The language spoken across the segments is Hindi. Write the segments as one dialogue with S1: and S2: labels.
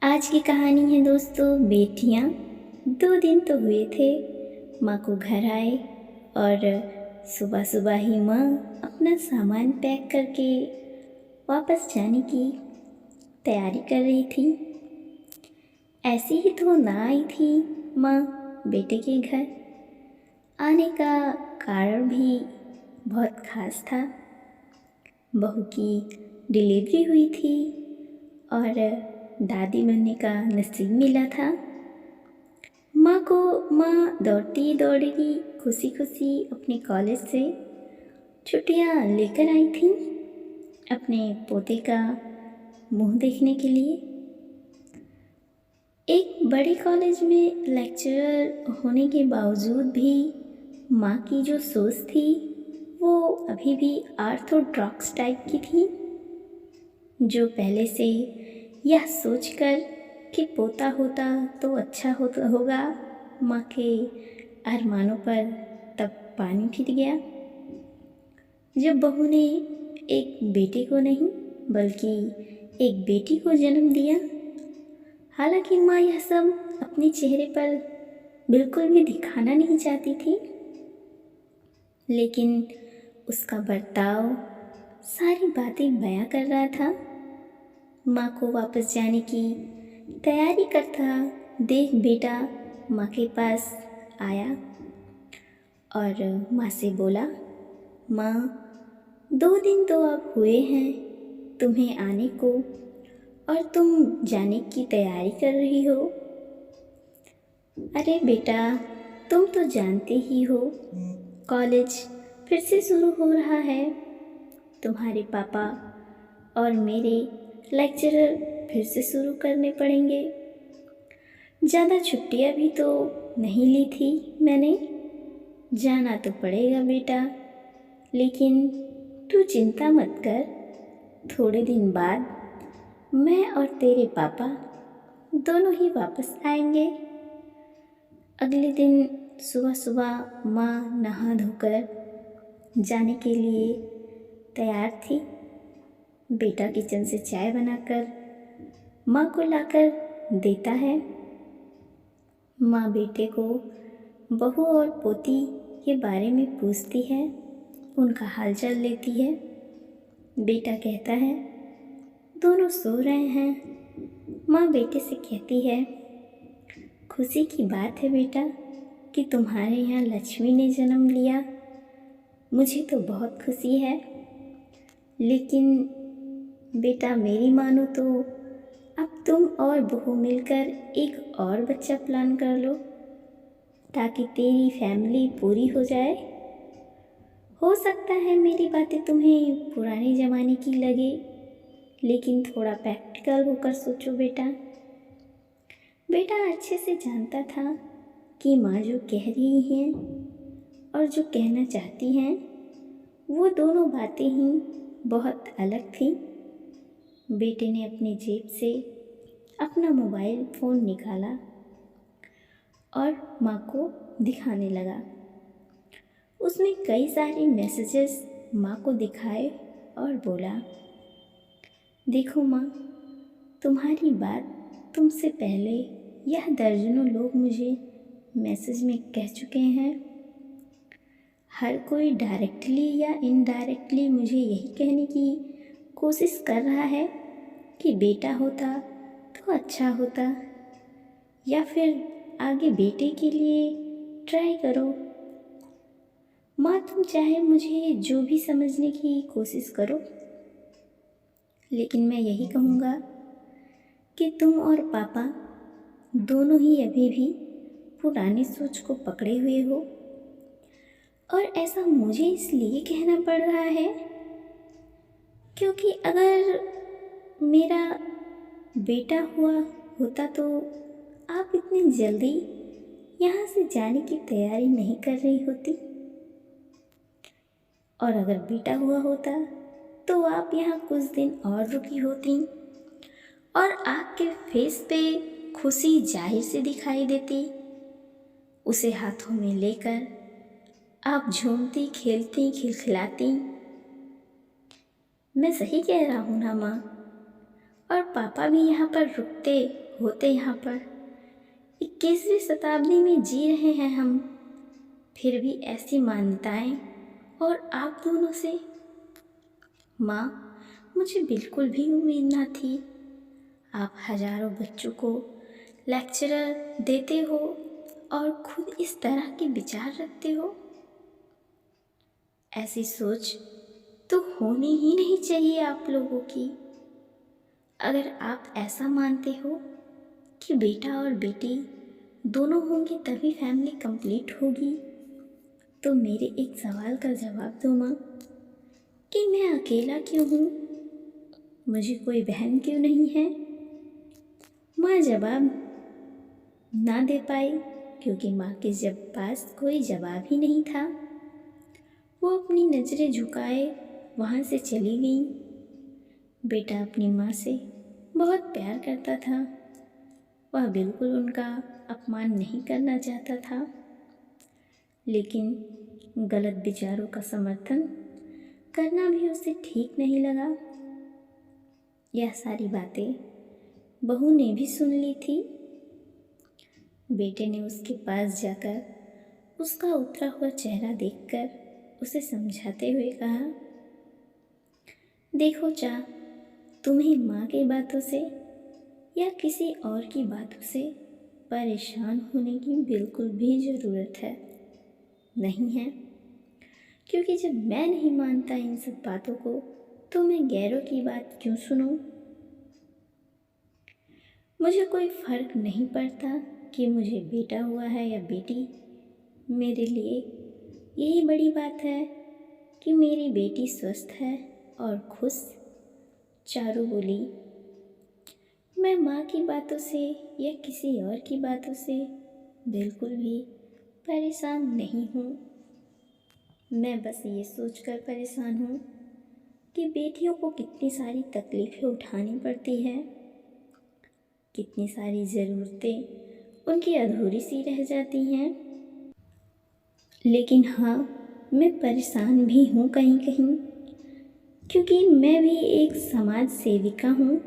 S1: आज की कहानी है दोस्तों बेटियां। 2 दिन तो हुए थे माँ को घर आए और सुबह सुबह ही माँ अपना सामान पैक करके वापस जाने की तैयारी कर रही थी। ऐसी ही तो ना आई थी माँ बेटे के घर। आने का कारण भी बहुत ख़ास था। बहू की डिलीवरी हुई थी और दादी बनने का नसीब मिला था। माँ दौड़ती दौड़ती खुशी खुशी अपने कॉलेज से छुट्टियाँ लेकर आई थी अपने पोते का मुंह देखने के लिए। एक बड़े कॉलेज में लेक्चरर होने के बावजूद भी माँ की जो सोच थी वो अभी भी ऑर्थोडॉक्स टाइप की थी, जो पहले से यह सोचकर कि पोता होता तो अच्छा होगा। माँ के अरमानों पर तब पानी फिर गया जब बहू ने एक बेटे को नहीं बल्कि एक बेटी को जन्म दिया। हालांकि माँ यह सब अपने चेहरे पर बिल्कुल भी दिखाना नहीं चाहती थी, लेकिन उसका बर्ताव सारी बातें बयां कर रहा था। माँ को वापस जाने की तैयारी करता देख बेटा माँ के पास आया और माँ से बोला, माँ 2 दिन तो अब हुए हैं तुम्हें आने को और तुम जाने की तैयारी कर रही हो। अरे बेटा तुम तो जानते ही हो कॉलेज फिर से शुरू हो रहा है। तुम्हारे पापा और मेरे लेक्चरर फिर से शुरू करने पड़ेंगे। ज़्यादा छुट्टियाँ भी तो नहीं ली थी मैंने। जाना तो पड़ेगा बेटा, लेकिन तू चिंता मत कर। थोड़े दिन बाद मैं और तेरे पापा दोनों ही वापस आएंगे। अगले दिन सुबह सुबह माँ नहा धोकर जाने के लिए तैयार थी। बेटा किचन से चाय बनाकर माँ को लाकर देता है। माँ बेटे को बहू और पोती के बारे में पूछती है, उनका हालचाल लेती है। बेटा कहता है दोनों सो रहे हैं। माँ बेटे से कहती है, खुशी की बात है बेटा कि तुम्हारे यहाँ लक्ष्मी ने जन्म लिया। मुझे तो बहुत खुशी है, लेकिन बेटा मेरी मानो तो अब तुम और बहू मिलकर एक और बच्चा प्लान कर लो ताकि तेरी फैमिली पूरी हो जाए। हो सकता है मेरी बातें तुम्हें पुराने ज़माने की लगे, लेकिन थोड़ा प्रैक्टिकल होकर सोचो बेटा। बेटा अच्छे से जानता था कि माँ जो कह रही हैं और जो कहना चाहती हैं वो दोनों बातें ही बहुत अलग थी। बेटे ने अपनी जेब से अपना मोबाइल फ़ोन निकाला और माँ को दिखाने लगा। उसने कई सारे मैसेजेस माँ को दिखाए और बोला, देखो माँ, तुम्हारी बात तुमसे पहले यह दर्जनों लोग मुझे मैसेज में कह चुके हैं। हर कोई डायरेक्टली या इनडायरेक्टली मुझे यही कहने की कोशिश कर रहा है कि बेटा होता तो अच्छा होता, या फिर आगे बेटे के लिए ट्राई करो। माँ तुम चाहे मुझे जो भी समझने की कोशिश करो, लेकिन मैं यही कहूँगा कि तुम और पापा दोनों ही अभी भी पुरानी सोच को पकड़े हुए हो। और ऐसा मुझे इसलिए कहना पड़ रहा है क्योंकि अगर मेरा बेटा हुआ होता तो आप इतनी जल्दी यहाँ से जाने की तैयारी नहीं कर रही होती, और अगर बेटा हुआ होता तो आप यहाँ कुछ दिन और रुकी होती और आपके फेस पे खुशी जाहिर से दिखाई देती। उसे हाथों में लेकर आप झूमती खेलती खिलखिलाती। मैं सही कह रहा हूँ ना माँ? और पापा भी यहाँ पर रुकते होते यहाँ पर? 21वीं शताब्दी में जी रहे हैं हम, फिर भी ऐसी मान्यताएं और आप दोनों से। माँ, मुझे बिल्कुल भी उम्मीद ना थी। आप हजारों बच्चों को लेक्चरर देते हो और खुद इस तरह के विचार रखते हो। ऐसी सोच तो होनी ही नहीं चाहिए आप लोगों की। अगर आप ऐसा मानते हो कि बेटा और बेटी दोनों होंगे तभी फैमिली कंप्लीट होगी, तो मेरे एक सवाल का जवाब दो माँ, कि मैं अकेला क्यों हूँ? मुझे कोई बहन क्यों नहीं है? माँ जवाब ना दे पाई क्योंकि माँ के जब पास कोई जवाब ही नहीं था। वो अपनी नज़रें झुकाए वहाँ से चली गई। बेटा अपनी माँ से बहुत प्यार करता था। वह बिल्कुल उनका अपमान नहीं करना चाहता था, लेकिन गलत विचारों का समर्थन करना भी उसे ठीक नहीं लगा। यह सारी बातें बहू ने भी सुन ली थी। बेटे ने उसके पास जाकर उसका उतरा हुआ चेहरा देखकर उसे समझाते हुए कहा, देखो चा, तुम्हें माँ की बातों से या किसी और की बातों से परेशान होने की बिल्कुल भी ज़रूरत है नहीं है, क्योंकि जब मैं नहीं मानता इन सब बातों को तो मैं गैरों की बात क्यों सुनूं? मुझे कोई फ़र्क नहीं पड़ता कि मुझे बेटा हुआ है या बेटी। मेरे लिए यही बड़ी बात है कि मेरी बेटी स्वस्थ है और खुश। चारू बोली, मैं माँ की बातों से या किसी और की बातों से बिल्कुल भी परेशान नहीं हूँ। मैं बस ये सोचकर परेशान हूँ कि बेटियों को कितनी सारी तकलीफ़ें उठानी पड़ती है, कितनी सारी ज़रूरतें उनकी अधूरी सी रह जाती हैं। लेकिन हाँ, मैं परेशान भी हूँ कहीं कहीं, क्योंकि मैं भी एक समाज सेविका हूँ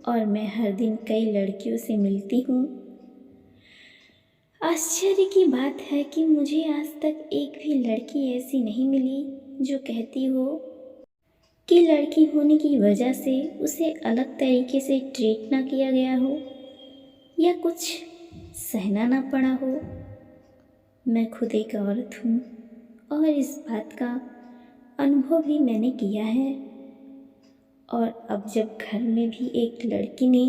S1: और मैं हर दिन कई लड़कियों से मिलती हूँ। आश्चर्य की बात है कि मुझे आज तक एक भी लड़की ऐसी नहीं मिली जो कहती हो कि लड़की होने की वजह से उसे अलग तरीके से ट्रीट ना किया गया हो या कुछ सहना ना पड़ा हो। मैं खुद एक औरत हूँ और इस बात का अनुभव भी मैंने किया है। और अब जब घर में भी एक लड़की ने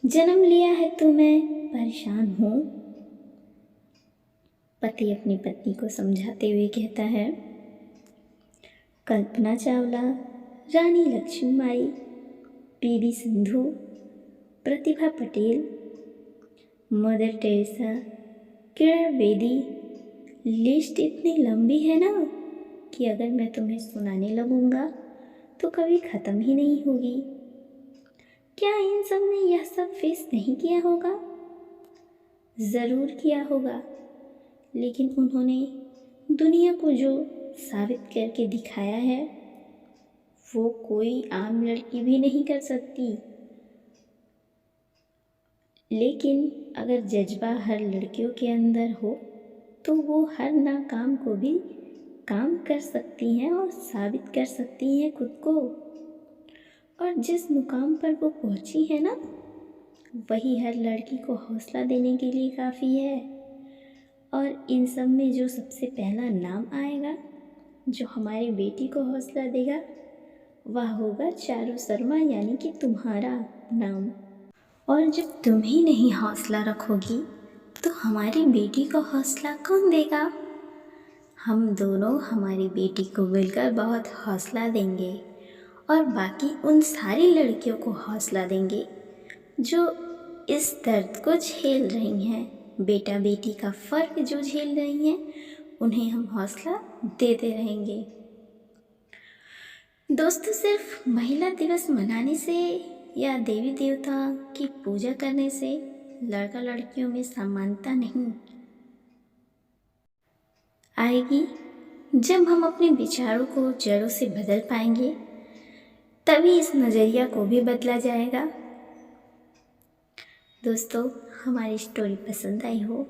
S1: जन्म लिया है तो मैं परेशान हूँ। पति अपनी पत्नी को समझाते हुए कहता है, कल्पना चावला, रानी लक्ष्मीबाई, पीवी सिंधु, प्रतिभा Patel, mother Teresa, Kiran Bedi, list इतनी लंबी है ना कि अगर मैं तुम्हें सुनाने लगूंगा तो कभी ख़त्म ही नहीं होगी। क्या इन सब ने यह सब फेस नहीं किया होगा? ज़रूर किया होगा, लेकिन उन्होंने दुनिया को जो साबित करके दिखाया है वो कोई आम लड़की भी नहीं कर सकती। लेकिन अगर जज्बा हर लड़कियों के अंदर हो तो वो हर नाकाम को भी काम कर सकती हैं और साबित कर सकती हैं खुद को। और जिस मुकाम पर वो पहुंची है ना, वही हर लड़की को हौसला देने के लिए काफ़ी है। और इन सब में जो सबसे पहला नाम आएगा जो हमारी बेटी को हौसला देगा वह होगा चारू शर्मा, यानी कि तुम्हारा नाम। और जब तुम ही नहीं हौसला रखोगी तो हमारी बेटी को हौसला कौन देगा? हम दोनों हमारी बेटी को मिलकर बहुत हौसला देंगे और बाकी उन सारी लड़कियों को हौसला देंगे जो इस दर्द को झेल रही हैं। बेटा बेटी का फ़र्क जो झेल रही हैं उन्हें हम हौसला देते रहेंगे। दोस्तों, सिर्फ महिला दिवस मनाने से या देवी देवता की पूजा करने से लड़का लड़कियों में समानता नहीं आएगी। जब हम अपने विचारों को जड़ों से बदल पाएंगे तभी इस नज़रिया को भी बदला जाएगा। दोस्तों, हमारी स्टोरी पसंद आई हो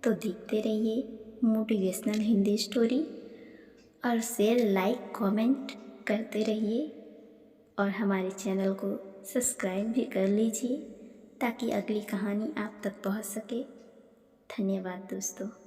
S1: तो देखते रहिए मोटिवेशनल हिंदी स्टोरी और शेयर लाइक कमेंट करते रहिए और हमारे चैनल को सब्सक्राइब भी कर लीजिए ताकि अगली कहानी आप तक पहुंच सके। धन्यवाद दोस्तों।